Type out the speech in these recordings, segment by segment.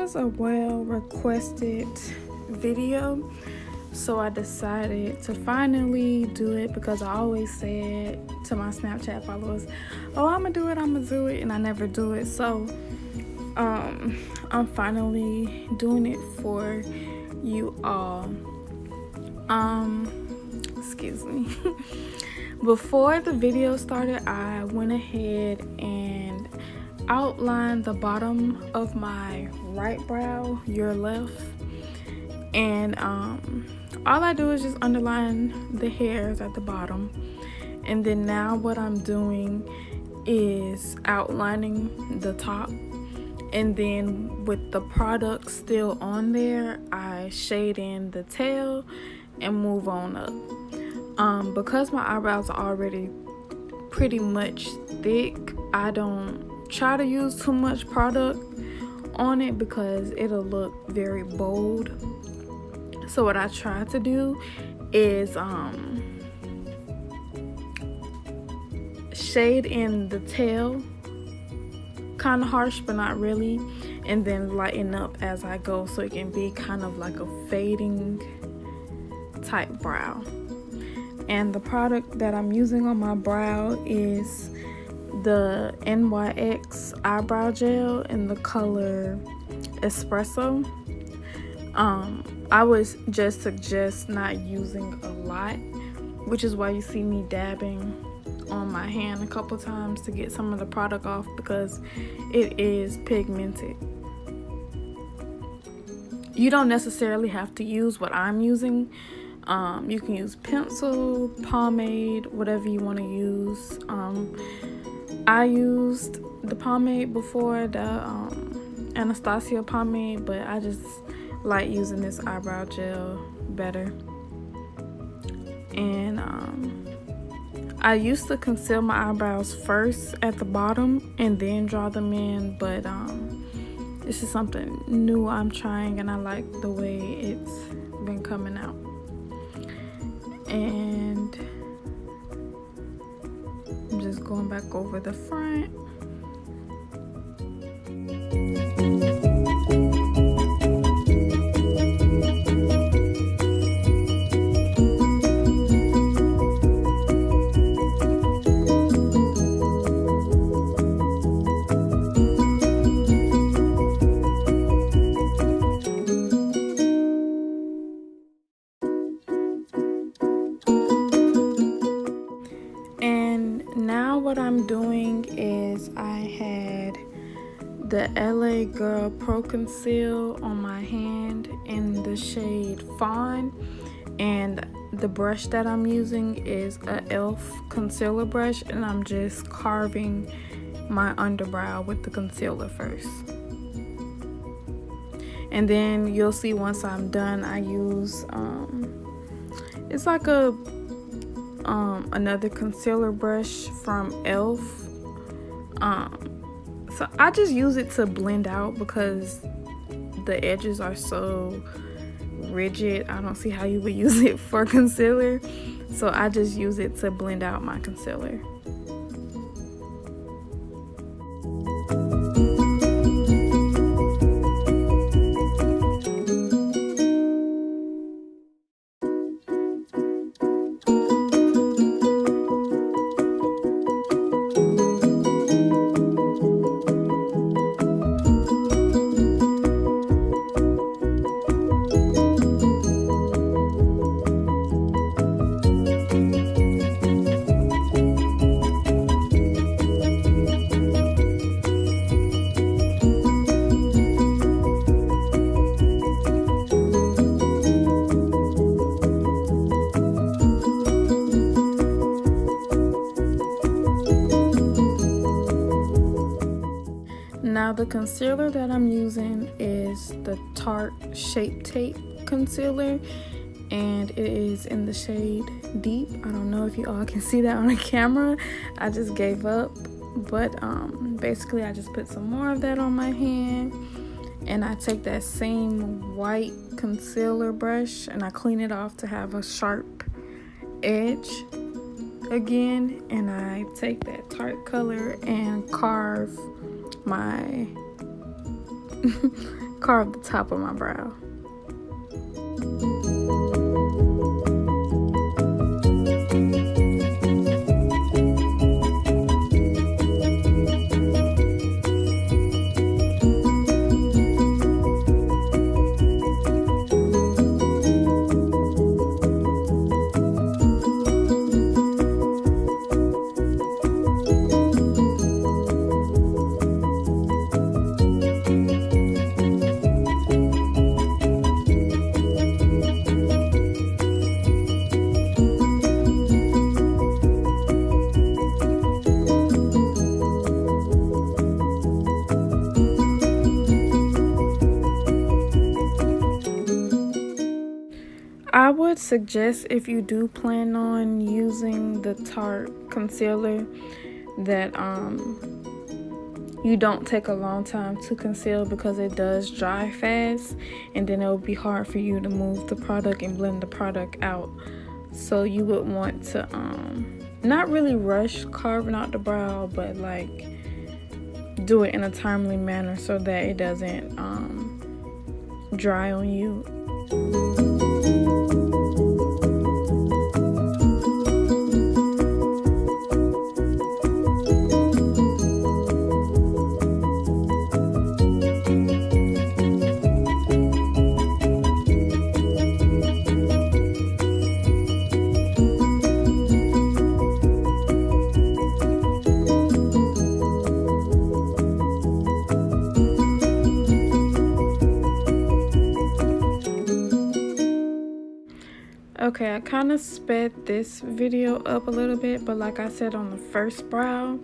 was a well requested video, so I decided to finally do it because I always said to my Snapchat followers, oh, I'm gonna do it, and I never do it. So I'm finally doing it for you all. Excuse me. Before the video started, I went ahead and outlined the bottom of my right brow, your left, and all I do is just underline the hairs at the bottom. And then now what I'm doing is outlining the top, and then with the product still on there, I shade in the tail and move on up. Because my eyebrows are already pretty much thick, I don't try to use too much product on it because it'll look very bold. So what I try to do is shade in the tail, kind of harsh but not really, and then lighten up as I go so it can be kind of like a fading type brow. And the product that I'm using on my brow is the NYX eyebrow gel in the color Espresso. I would just suggest not using a lot, which is why you see me dabbing on my hand a couple times to get some of the product off, because it is pigmented. You don't necessarily have to use what I'm using. You can use pencil, pomade, whatever you want to use. I used the pomade before, the Anastasia pomade, but I just like using this eyebrow gel better. And I used to conceal my eyebrows first at the bottom and then draw them in, but this is something new I'm trying, and I like the way it's been coming out. And I'm just going back over the front. What I'm doing is I had the LA Girl Pro Conceal on my hand in the shade Fawn, and the brush that I'm using is a e.l.f. concealer brush, and I'm just carving my underbrow with the concealer first. And then you'll see once I'm done, I use it's like another concealer brush from e.l.f. So I just use it to blend out because the edges are so rigid. I don't see how you would use it for concealer, so I just use it to blend out my concealer. Now the concealer that I'm using is the Tarte Shape Tape concealer, and it is in the shade Deep. I don't know if you all can see that on the camera. I just gave up, but basically I just put some more of that on my hand, and I take that same white concealer brush and I clean it off to have a sharp edge again, and I take that Tarte color and carve my carve the top of my brow. I would suggest, if you do plan on using the Tarte concealer, that you don't take a long time to conceal, because it does dry fast and then it will be hard for you to move the product and blend the product out. So you would want to not really rush carving out the brow, but like do it in a timely manner so that it doesn't dry on you. Okay, I kind of sped this video up a little bit, but like I said on the first brow,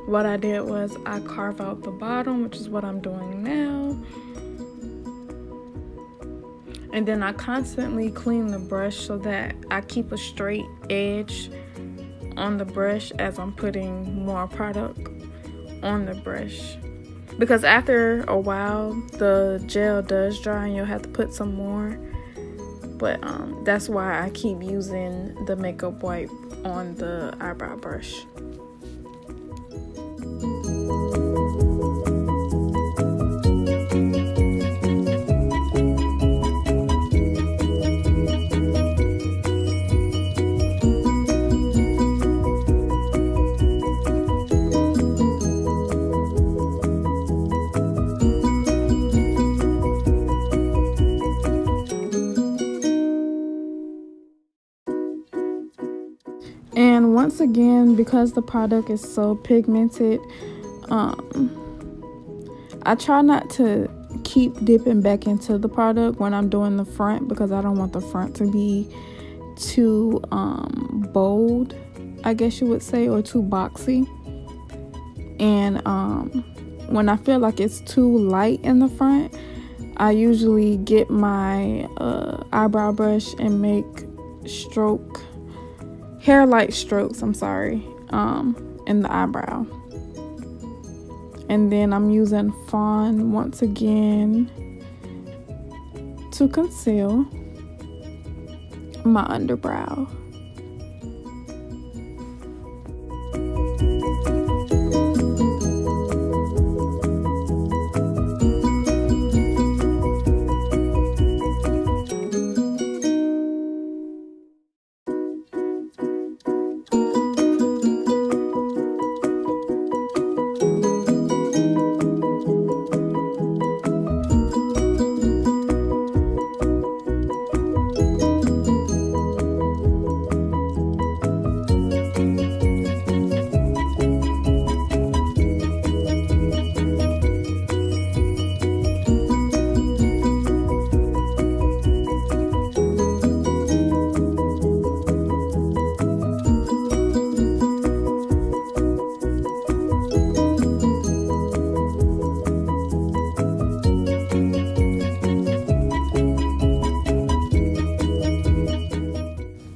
what I did was I carve out the bottom, which is what I'm doing now. And then I constantly clean the brush so that I keep a straight edge on the brush as I'm putting more product on the brush. Because after a while, the gel does dry and you'll have to put some more. But that's why I keep using the makeup wipe on the eyebrow brush. And once again, because the product is so pigmented, I try not to keep dipping back into the product when I'm doing the front, because I don't want the front to be too bold, I guess you would say, or too boxy. And when I feel like it's too light in the front, I usually get my eyebrow brush and make hair-like strokes, in the eyebrow. And then I'm using Fawn once again to conceal my underbrow.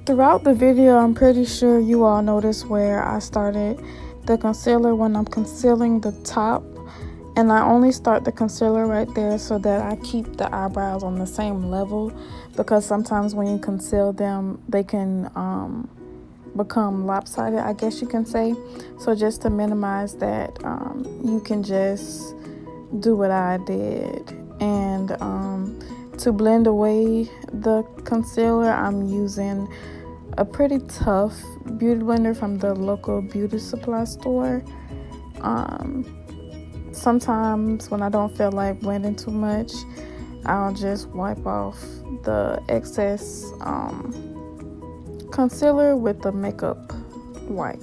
Throughout the video, I'm pretty sure you all noticed where I started the concealer when I'm concealing the top, and I only start the concealer right there so that I keep the eyebrows on the same level, because sometimes when you conceal them, they can become lopsided, I guess you can say. So just to minimize that, you can just do what I did And to blend away the concealer, I'm using a pretty tough beauty blender from the local beauty supply store. Sometimes when I don't feel like blending too much, I'll just wipe off the excess concealer with the makeup wipe.